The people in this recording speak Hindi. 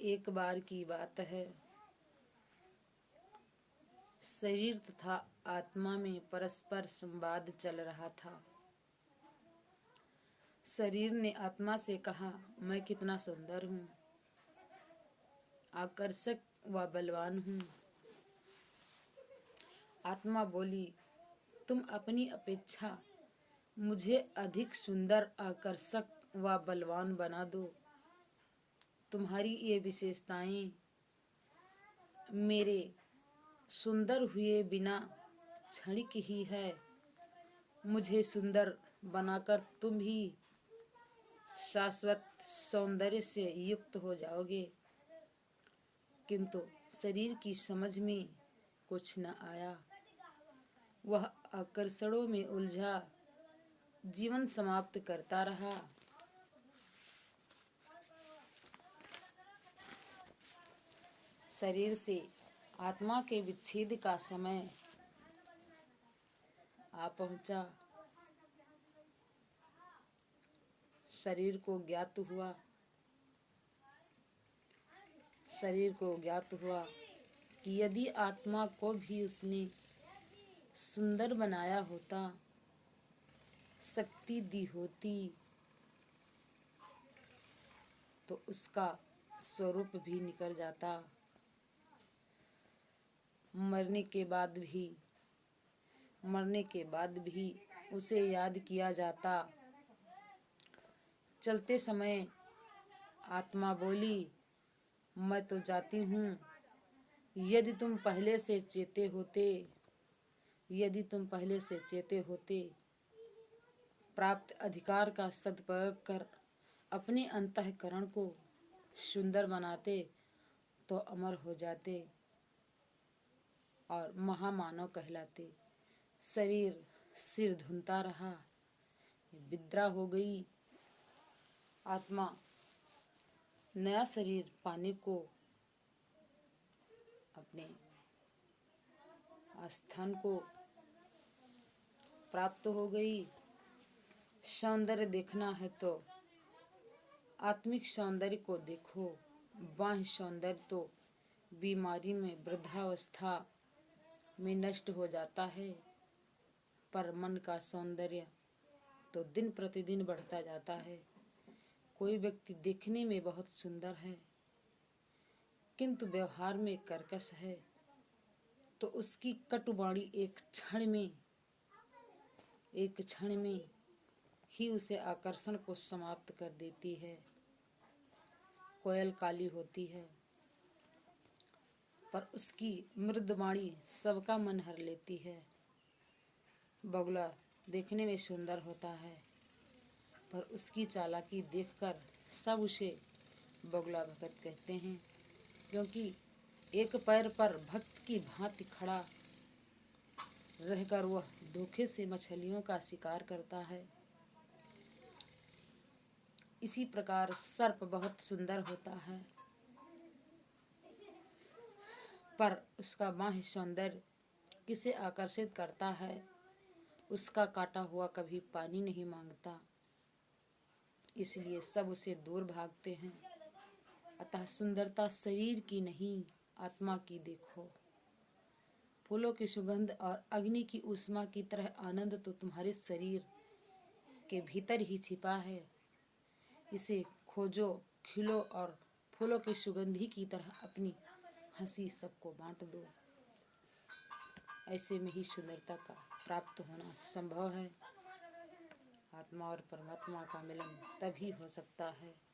एक बार की बात है, शरीर तथा आत्मा में परस्पर संवाद चल रहा था। शरीर ने आत्मा से कहा, मैं कितना सुंदर हूँ, आकर्षक व बलवान हूँ। आत्मा बोली, तुम अपनी अपेक्षा मुझे अधिक सुंदर, आकर्षक व बलवान बना दो। तुम्हारी ये विशेषताएं मेरे सुंदर हुए बिना क्षणिक ही है। मुझे सुंदर बनाकर तुम भी शाश्वत सौंदर्य से युक्त हो जाओगे। किंतु शरीर की समझ में कुछ न आया। वह आकर्षणों में उलझा जीवन समाप्त करता रहा। शरीर से आत्मा के विच्छेद का समय आ पहुंचा। शरीर को ज्ञात हुआ कि यदि आत्मा को भी उसने सुंदर बनाया होता, शक्ति दी होती, तो उसका स्वरूप भी निकल जाता। मरने के बाद भी उसे याद किया जाता। चलते समय आत्मा बोली, मैं तो जाती हूँ। यदि तुम पहले से चेते होते, प्राप्त अधिकार का सदुपयोग कर अपने अंतःकरण को सुंदर बनाते, तो अमर हो जाते और महामानव कहलाते। शरीर सिर धुनता रहा, विद्रा हो गई। आत्मा नया शरीर पाने को अपने स्थान को प्राप्त हो गई। सौंदर्य देखना है तो आत्मिक सौंदर्य को देखो। बाह्य सौंदर्य तो बीमारी में, वृद्धावस्था में नष्ट हो जाता है, पर मन का सौंदर्य तो दिन प्रतिदिन बढ़ता जाता है। कोई व्यक्ति देखने में बहुत सुंदर है, किंतु व्यवहार में कर्कश है, तो उसकी कटुवाणी एक क्षण में ही उसे आकर्षण को समाप्त कर देती है। कोयल काली होती है, पर उसकी मृदु वाणी सबका मन हर लेती है। बगुला देखने में सुंदर होता है, पर उसकी चालाकी देखकर सब उसे बगुला भगत कहते हैं, क्योंकि एक पैर पर भक्त की भांति खड़ा रहकर वह धोखे से मछलियों का शिकार करता है। इसी प्रकार सर्प बहुत सुंदर होता है, पर उसका बाह्य सौंदर्य किसे आकर्षित करता है। उसका काटा हुआ कभी पानी नहीं मांगता, इसलिए सब उसे दूर भागते हैं। अतः सुंदरता शरीर की नहीं, आत्मा की देखो। फूलों की सुगंध और अग्नि की ऊष्मा की तरह आनंद तो तुम्हारे शरीर के भीतर ही छिपा है। इसे खोजो, खिलो और फूलों की सुगंधी की तरह अपनी हंसी सबको बांट दो। ऐसे में ही सुंदरता का प्राप्त होना संभव है। आत्मा और परमात्मा का मिलन तभी हो सकता है